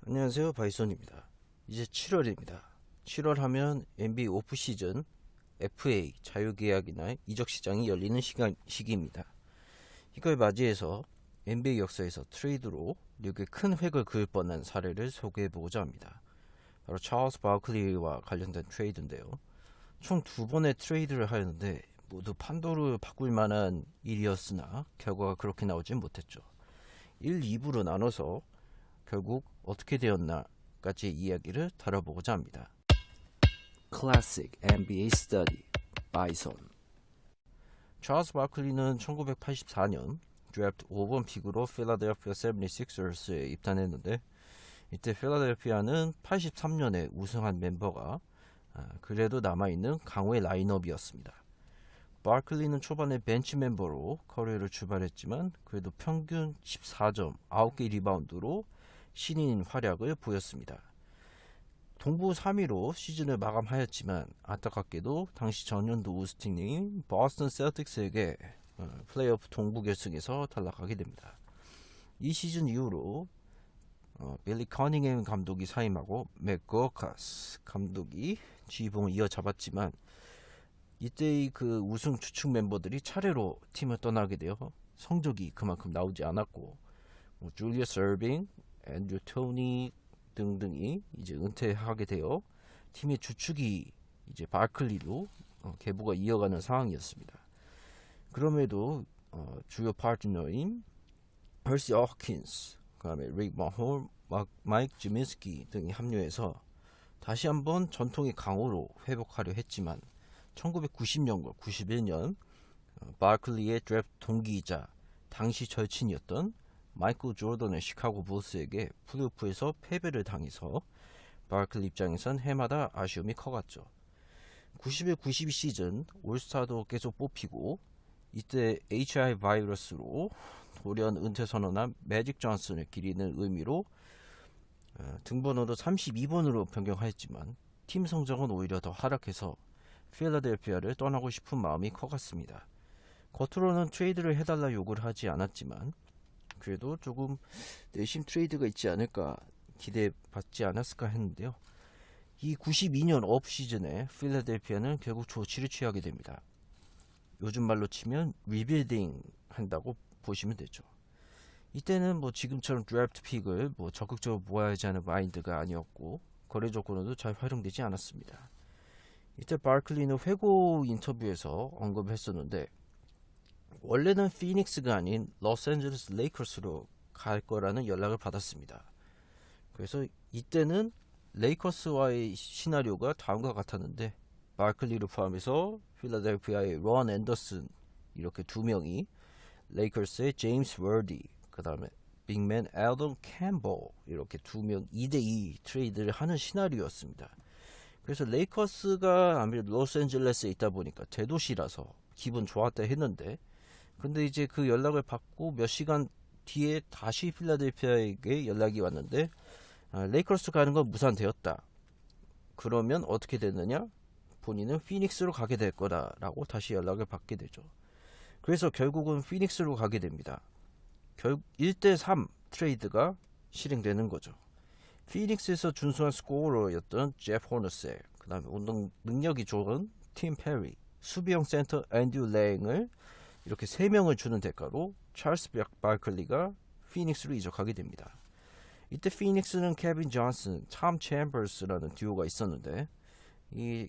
안녕하세요, 바이손입니다. 이제 7월입니다. 7월 하면 NBA 오프 시즌, FA 자유계약이나 이적 시장이 열리는 시기입니다. 이걸 맞이해서 NBA 역사에서 트레이드로 리그에 큰 획을 그을 뻔한 사례를 소개해보고자 합니다. 바로 찰스 바클리와 관련된 트레이드인데요. 총 2번의 트레이드를 하였는데 모두 판도를 바꿀 만한 일이었으나 결과가 그렇게 나오진 못했죠. 1, 2부로 나눠서 결국 어떻게 되었나까지 이야기를 다뤄보고자 합니다. Classic NBA Study 바이손. 찰스 바클리는 1984년 드래프트 5번 픽으로 필라델피아 76ers에 입단했는데, 이때 필라델피아는 83년에 우승한 멤버가 그래도 남아있는 강호의 라인업이었습니다. 바클리는 초반에 벤치 멤버로 커리어를 출발했지만 그래도 평균 14점, 9개 리바운드로 신인 활약을 보였습니다. 동부 3위로 시즌을 마감하였지만 안타깝게도 당시 전년도 우승팀인 보스턴 셀틱스에게 플레이오프 동부 결승에서 탈락하게 됩니다. 이 시즌 이후로 빌리 커닝햄 감독이 사임하고 맥 거카스 감독이 지휘봉을 이어잡았지만, 이때의 그 우승 주축 멤버들이 차례로 팀을 떠나게 되어 성적이 그만큼 나오지 않았고, 줄리어스 어빙, 앤드류 토니 등등이 이제 은퇴하게 되어 팀의 주축이 이제 바클리로 계보가 이어가는 상황이었습니다. 그럼에도 주요 파트너인 퍼시 허킨스, 그다음에 릭 마홀, 마이크 지민스키 등이 합류해서 다시 한번 전통의 강호로 회복하려 했지만 1990년과 91년 바클리의 드래프트 동기이자 당시 절친이었던 마이클 조던의 시카고 불스에게 플레이오프에서 패배를 당해서 바클리 입장에선 해마다 아쉬움이 커갔죠. 91-92 시즌 올스타도 계속 뽑히고, 이때 HIV 바이러스로 돌연 은퇴 선언한 매직 존슨을 기리는 의미로 등번호도 32번으로 변경하였지만 팀 성적은 오히려 더 하락해서 필라델피아를 떠나고 싶은 마음이 커갔습니다. 겉으로는 트레이드를 해달라 요구를 하지 않았지만 그래도 조금 내심 트레이드가 있지 않을까 기대받지 않았을까 했는데요. 이 92년 업 시즌에 필라델피아는 결국 조치를 취하게 됩니다. 요즘 말로 치면 리빌딩 한다고 보시면 되죠. 이때는 지금처럼 드래프트 픽을 적극적으로 모아야지 하는 마인드가 아니었고, 거래 조건으로도 잘 활용되지 않았습니다. 이때 바클리는 회고 인터뷰에서 언급했었는데, 원래는 피닉스가 아닌 로스앤젤레스 레이커스로 갈 거라는 연락을 받았습니다. 그래서 이때는 레이커스와의 시나리오가 다음과 같았는데, 바클리를 포함해서 필라델피아의 론 앤더슨, 이렇게 두 명이 레이커스의 제임스 워디, 그 다음에 빅맨 앨덤 캠볼, 이렇게 두 명 2대2 트레이드를 하는 시나리오였습니다. 그래서 레이커스가 아무래도 로스앤젤레스에 있다 보니까 대도시라서 기분 좋았다 했는데, 근데 이제 그 연락을 받고 몇 시간 뒤에 다시 필라델피아에게 연락이 왔는데, 레이커스 가는 건 무산되었다. 그러면 어떻게 됐느냐? 본인은 피닉스로 가게 될 거다라고 다시 연락을 받게 되죠. 그래서 결국은 피닉스로 가게 됩니다. 1대3 트레이드가 실행되는 거죠. 피닉스에서 준수한 스코어러였던 제프 호너셀, 그 다음에 운동 능력이 좋은 팀 페리, 수비형 센터 앤드류 랭을 이렇게 3명을 주는 대가로 찰스 바클리가 피닉스로 이적하게 됩니다. 이때 피닉스는 케빈 존슨, 톰 챔버스라는 듀오가 있었는데, 이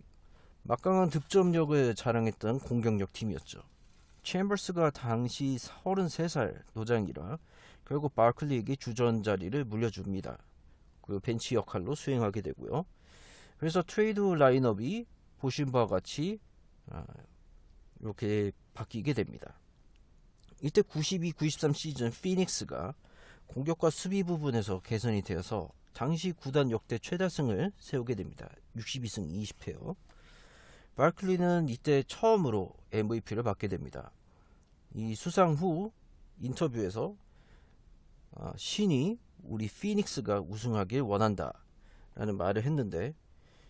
막강한 득점력을 자랑했던 공격력 팀이었죠. 챔버스가 당시 33살 노장이라 결국 바클리에게 주전 자리를 물려줍니다. 그 벤치 역할로 수행하게 되고요. 그래서 트레이드 라인업이 보신 바와 같이 이렇게 바뀌게 됩니다. 이때 92-93 시즌 피닉스가 공격과 수비 부분에서 개선이 되어서 당시 구단 역대 최다승을 세우게 됩니다. 62승 20패요. 바클리는 이때 처음으로 MVP를 받게 됩니다. 이 수상 후 인터뷰에서 신이 우리 피닉스가 우승하길 원한다 라는 말을 했는데,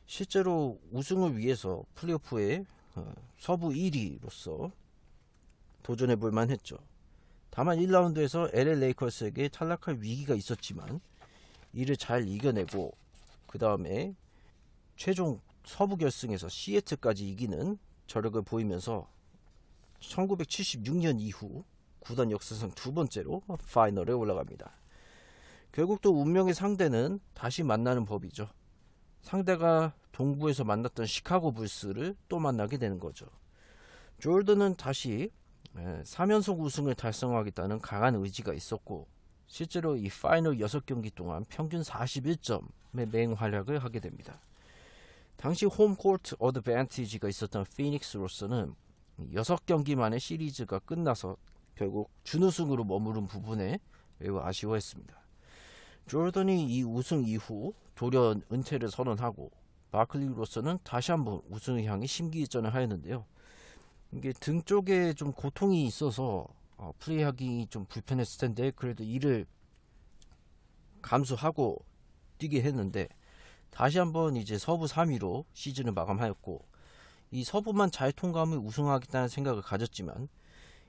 실제로 우승을 위해서 플레이오프에 서부 1위로서 도전해 볼 만했죠. 다만 1라운드에서 LA 레이커스에게 탈락할 위기가 있었지만 이를 잘 이겨내고 그 다음에 최종 서부 결승에서 시애틀까지 이기는 저력을 보이면서 1976년 이후 구단 역사상 두 번째로 파이널에 올라갑니다. 결국 또 운명의 상대는 다시 만나는 법이죠. 상대가 동부에서 만났던 시카고 불스를 또 만나게 되는 거죠. 조던은 다시 3연속 우승을 달성하겠다는 강한 의지가 있었고 실제로 이 파이널 6경기 동안 평균 41점의 맹활약을 하게 됩니다. 당시 홈코트 어드밴티지가 있었던 피닉스로서는 6경기 만에 시리즈가 끝나서 결국 준우승으로 머무른 부분에 매우 아쉬워했습니다. 조던이 이 우승 이후 돌연 은퇴를 선언하고 바클리로서는 다시 한번 우승을 향해 심기일전을 하였는데요. 이게 등 쪽에 좀 고통이 있어서 플레이하기 좀 불편했을 텐데 그래도 이를 감수하고 뛰게 했는데 다시 한번 이제 서부 3위로 시즌을 마감하였고 이 서부만 잘 통과하면 우승하겠다는 생각을 가졌지만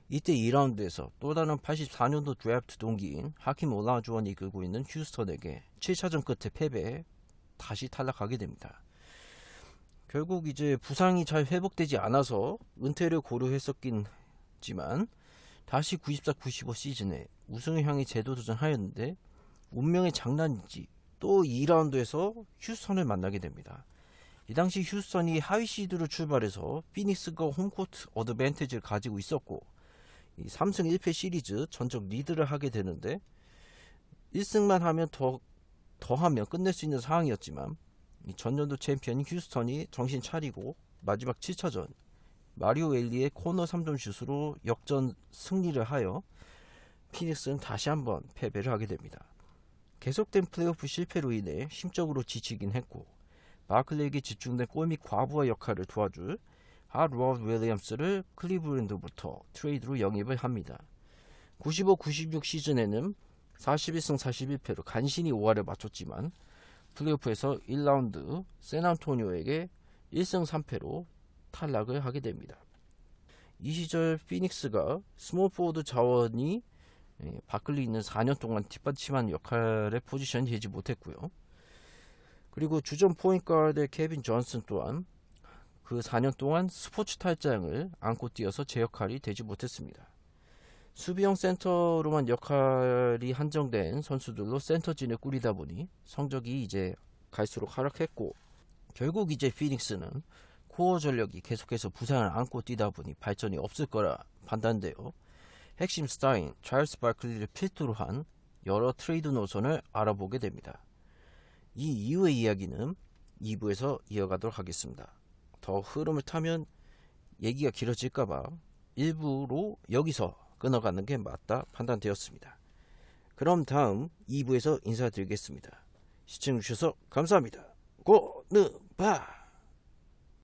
이때 2라운드에서 또 다른 84년도 드래프트 동기인 하킴 올라주원이 이끌고 있는 휴스턴에게 7차전 끝에 패배해 다시 탈락하게 됩니다. 결국 이제 부상이 잘 회복되지 않아서 은퇴를 고려했었긴 했지만 다시 94-95 시즌에 우승을 향해 재도전하였는데 운명의 장난인지 또 2라운드에서 휴스턴을 만나게 됩니다. 이 당시 휴스턴이 하위 시드로 출발해서 피닉스가 홈코트 어드밴티지를 가지고 있었고 이 3승 1패 시리즈 전적 리드를 하게 되는데 1승만 하면 더하면 끝낼 수 있는 상황이었지만 이 전년도 챔피언인 휴스턴이 정신 차리고 마지막 7차전 마리오 엘리의 코너 3점 슛으로 역전 승리를 하여 피닉스는 다시 한번 패배를 하게 됩니다. 계속된 플레이오프 실패로 인해 심적으로 지치긴 했고 바클리에게 집중된 골 및 과부하 역할을 도와줄 로버트 윌리엄스를 클리블랜드부터 트레이드로 영입을 합니다. 95-96 시즌에는 41승 41패로 간신히 5할을 맞췄지만 플레이오프에서 1라운드 샌안토니오에게 1승 3패로 탈락을 하게 됩니다. 이 시절 피닉스가 스몰포워드 자원이 바클리 있는 4년 동안 뒷받침하는 역할의 포지션이 되지 못했고요. 그리고 주전 포인트가드의 케빈 존슨 또한 그 4년 동안 스포츠 탈장을 안고 뛰어서 제 역할이 되지 못했습니다. 수비형 센터로만 역할이 한정된 선수들로 센터진을 꾸리다 보니 성적이 이제 갈수록 하락했고 결국 이제 피닉스는 코어 전력이 계속해서 부상을 안고 뛰다 보니 발전이 없을 거라 판단되어 핵심 스타인 찰스 바클리를 필두로 한 여러 트레이드 노선을 알아보게 됩니다. 이 이후의 이야기는 2부에서 이어가도록 하겠습니다. 더 흐름을 타면 얘기가 길어질까봐 1부로 여기서 끊어가는 게 맞다 판단되었습니다. 그럼 다음 2부에서 인사드리겠습니다. 시청해주셔서 감사합니다. 고느바